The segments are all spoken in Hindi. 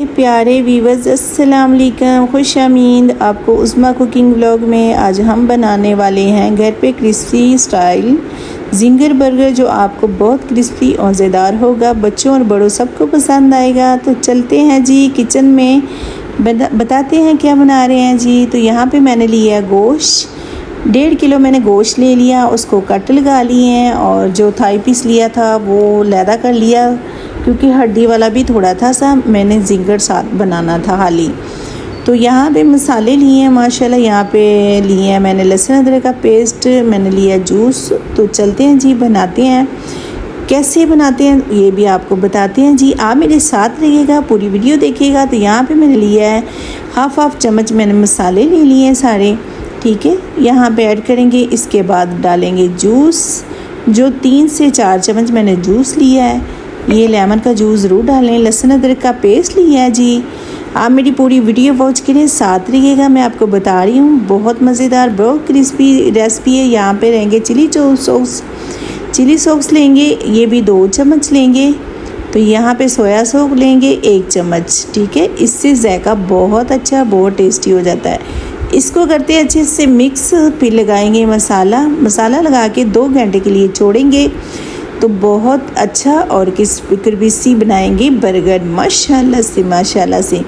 प्यारे वीवर्स अस्सलाम वालेकुम, खुश आमीद आपको उस्मा कुकिंग व्लॉग में। आज हम बनाने वाले हैं घर पे क्रिस्पी स्टाइल जिंगर बर्गर, जो आपको बहुत क्रिस्पी और मज़ेदार होगा। बच्चों और बड़ों सबको पसंद आएगा। तो चलते हैं जी किचन में, बताते हैं क्या बना रहे हैं जी। तो यहाँ पे मैंने लिया गोश्त, 1.5 किलो मैंने गोश्त ले लिया, उसको कट लगा लिए हैं। और जो थाई पीस लिया था वो लैदा कर लिया, क्योंकि हड्डी वाला भी थोड़ा था सा मैंने जिंगर साथ बनाना था हाली। तो यहाँ पे मसाले लिए हैं माशाल्लाह। यहाँ पे लिए हैं मैंने लहसुन अदरक का पेस्ट, मैंने लिया जूस। तो चलते हैं जी, बनाते हैं। कैसे बनाते हैं ये भी आपको बताते हैं जी। आप मेरे साथ रहिएगा, पूरी वीडियो देखिएगा। तो यहाँ पे मैंने लिया है हाफ चम्मच मैंने मसाले ले लिए हैं सारे, ठीक है। यहाँ पे ऐड करेंगे, इसके बाद डालेंगे जूस, जो 3 से 4 चम्मच मैंने जूस लिया है। ये लेमन का जूस ज़रूर डालें। लहसुन अदरक का पेस्ट लिया है जी। आप मेरी पूरी वीडियो वॉच करें, साथ रहिएगा। मैं आपको बता रही हूँ बहुत मज़ेदार, बहुत क्रिस्पी रेसिपी है। यहाँ पे रहेंगे चिली सॉस लेंगे, ये भी 2 चम्मच लेंगे। तो यहाँ पे सोया सॉस लेंगे 1 चम्मच, ठीक है। इससे जायका बहुत अच्छा, बहुत टेस्टी हो जाता है। इसको करते हैं अच्छे से मिक्स, फिर लगाएंगे मसाला लगा के 2 घंटे के लिए छोड़ेंगे। तो बहुत अच्छा और क्रिस्पी बनाएंगे बर्गर माशाल्लाह से।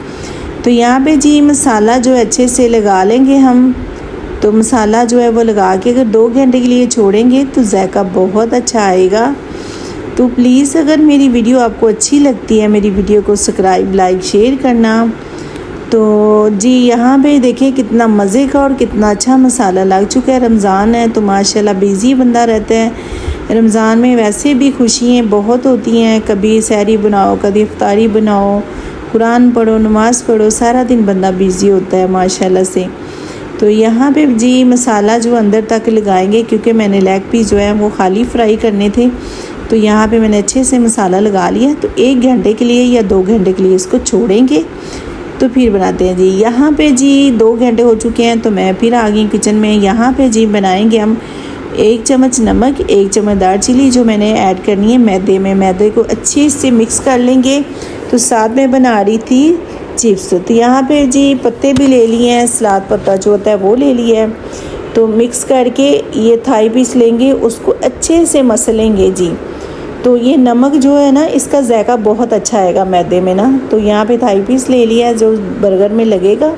तो यहाँ पे जी मसाला जो है अच्छे से लगा लेंगे हम। तो मसाला जो है वो लगा के अगर 2 घंटे के लिए छोड़ेंगे तो जायका बहुत अच्छा आएगा। तो प्लीज़ अगर मेरी वीडियो आपको अच्छी लगती है, मेरी वीडियो को सब्सक्राइब, लाइक, शेयर करना। तो जी यहाँ पे देखिए कितना मज़े का और कितना अच्छा मसाला लग चुका है। रमज़ान है तो माशाल्लाह बिज़ी बंदा रहता है। रमज़ान में वैसे भी खुशियाँ बहुत होती हैं, कभी सहरी बनाओ, कभी इफ्तारी बनाओ, कुरान पढ़ो, नमाज़ पढ़ो, सारा दिन बंदा बिज़ी होता है माशाल्लाह से। तो यहाँ पे जी मसाला जो अंदर तक लगाएंगे, क्योंकि मैंने लेग पीस जो है वो खाली फ्राई करने थे। तो यहाँ पे मैंने अच्छे से मसाला लगा लिया। तो 1 घंटे के लिए या 2 घंटे के लिए इसको छोड़ेंगे। तो फिर बनाते हैं जी। यहाँ पे जी 2 घंटे हो चुके हैं, तो मैं फिर आ गई किचन में। यहाँ पे जी बनाएंगे हम 1 चम्मच नमक, 1 चम्मच दालचीनी जो मैंने ऐड करनी है मैदे में। मैदे को अच्छे से मिक्स कर लेंगे। तो साथ में बना रही थी चिप्स। तो यहाँ पे जी पत्ते भी ले लिए हैं, सलाद पत्ता जो होता है वो ले लिया है। तो मिक्स करके ये थाई पीस लेंगे, उसको अच्छे से मसलेंगे जी। तो ये नमक जो है ना, इसका जायका बहुत अच्छा आएगा मैदे में ना। तो यहाँ पे थाई पीस ले लिया है जो बर्गर में लगेगा।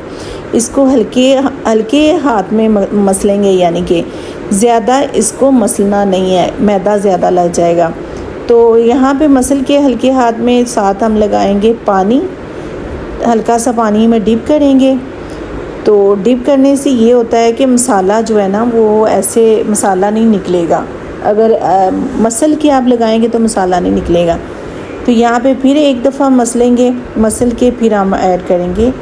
इसको हल्के हाथ में मसलेंगे, यानी कि ज़्यादा इसको मसलना नहीं है, मैदा ज़्यादा लग जाएगा। तो यहाँ पे मसल के हल्के हाथ में साथ हम लगाएंगे पानी, हल्का सा पानी में डिप करेंगे। तो डिप करने से ये होता है कि मसाला जो है ना वो ऐसे मसाला नहीं निकलेगा। अगर मसल के आप लगाएंगे तो मसाला नहीं निकलेगा। तो यहाँ पे फिर एक दफ़ा मसलेंगे, मसल के फिर हम ऐड करेंगे।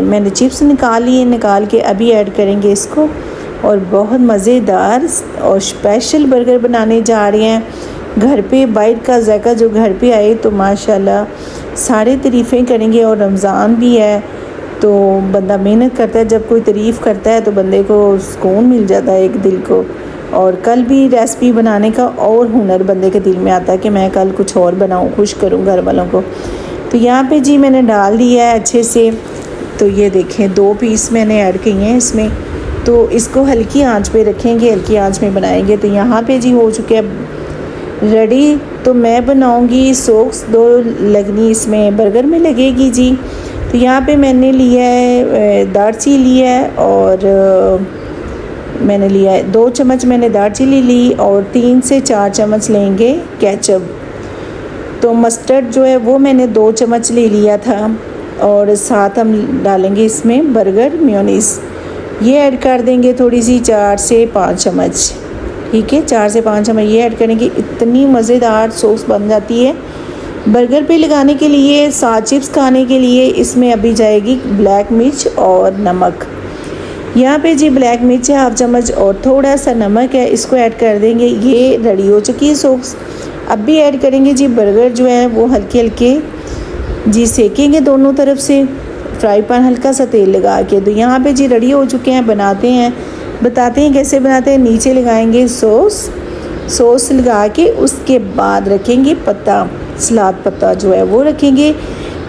मैंने चिप्स निकाल के अभी ऐड करेंगे इसको। और बहुत मज़ेदार और स्पेशल बर्गर बनाने जा रहे हैं घर पे। बाइट का जायका जो घर पे आए तो माशाल्लाह सारे तारीफ़ें करेंगे। और रमज़ान भी है तो बंदा मेहनत करता है, जब कोई तारीफ़ करता है तो बंदे को सुकून मिल जाता है एक दिल को। और कल भी रेसिपी बनाने का और हुनर बंदे के दिल में आता है कि मैं कल कुछ और बनाऊं, खुश करूं घर वालों को। तो यहाँ पे जी मैंने डाल दिया है अच्छे से। तो ये देखें 2 पीस मैंने ऐड किए हैं इसमें। तो इसको हल्की आंच पे रखेंगे, हल्की आंच में बनाएंगे। तो यहाँ पे जी हो चुके हैं रेडी। तो मैं बनाऊँगी सॉस 2 लगनी इसमें बर्गर में लगेगी जी। तो यहाँ पे मैंने लिया है दालचीनी लिया है, और मैंने लिया है 2 चम्मच मैंने दालचीनी ली, और 3 से 4 चम्मच लेंगे केचप। तो मस्टर्ड जो है वो मैंने 2 चम्मच ले लिया था। और साथ हम डालेंगे इसमें बर्गर मेयोनीज़, ये ऐड कर देंगे थोड़ी सी, 4 से 5 चम्मच, ठीक है। 4 से 5 चम्मच ये ऐड करेंगे। इतनी मज़ेदार सॉस बन जाती है बर्गर पे लगाने के लिए। साथ चिप्स खाने के लिए इसमें अभी जाएगी ब्लैक मिर्च और नमक। यहाँ पे जी ब्लैक मिर्च है 1/2 चम्मच, और थोड़ा सा नमक है, इसको ऐड कर देंगे। ये रेडी हो चुकी है सॉस। अब भी ऐड करेंगे जी बर्गर जो है वो हल्के जी सेकेंगे दोनों तरफ से, फ्राई पैन हल्का सा तेल लगा के। तो यहाँ पे जी रेडी हो चुके हैं, बताते हैं कैसे बनाते हैं। नीचे लगाएंगे सॉस लगा के, उसके बाद रखेंगे पत्ता, सलाद पत्ता जो है वो रखेंगे।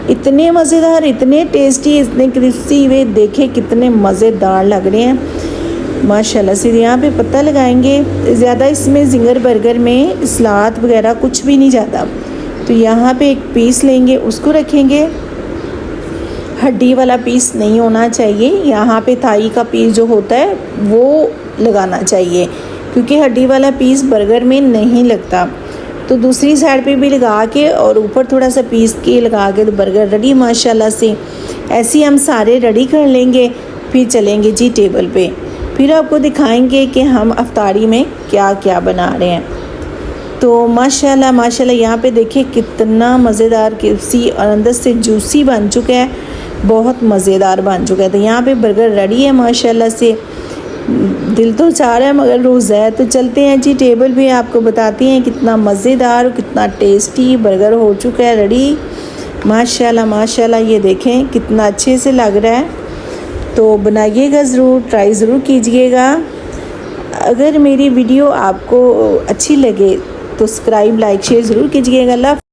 इतने मज़ेदार, इतने टेस्टी, इतने क्रिस्पी हुए, देखें कितने मज़ेदार लग रहे हैं माशाल्लाह से। यहाँ पे पता लगाएंगे, ज़्यादा इसमें जिंगर बर्गर में सलाद वगैरह कुछ भी नहीं जाता। तो यहाँ पे एक पीस लेंगे, उसको रखेंगे। हड्डी वाला पीस नहीं होना चाहिए, यहाँ पे थाई का पीस जो होता है वो लगाना चाहिए, क्योंकि हड्डी वाला पीस बर्गर में नहीं लगता। तो दूसरी साइड पे भी लगा के और ऊपर थोड़ा सा पीस के लगा के तो बर्गर रेडी माशाल्लाह से। ऐसे ही हम सारे रेडी कर लेंगे, फिर चलेंगे जी टेबल पे, फिर आपको दिखाएंगे कि हम अफ्तारी में क्या क्या बना रहे हैं। तो माशाल्लाह माशाल्लाह यहाँ पे देखिए कितना मज़ेदार क्रिस्पी और अंदर से जूसी बन चुका है, बहुत मज़ेदार बन चुका है। तो यहाँ पे बर्गर रेडी है माशाल्लाह से। दिल तो चाह रहा है मगर रोज़ है, तो चलते हैं जी टेबल पे, आपको बताती हैं कितना मज़ेदार, कितना टेस्टी बर्गर हो चुका है रेडी माशाल्लाह माशाल्लाह। ये देखें कितना अच्छे से लग रहा है। तो बनाइएगा ज़रूर, ट्राई ज़रूर कीजिएगा। अगर मेरी वीडियो आपको अच्छी लगे तो सब्सक्राइब, लाइक, शेयर ज़रूर कीजिएगा।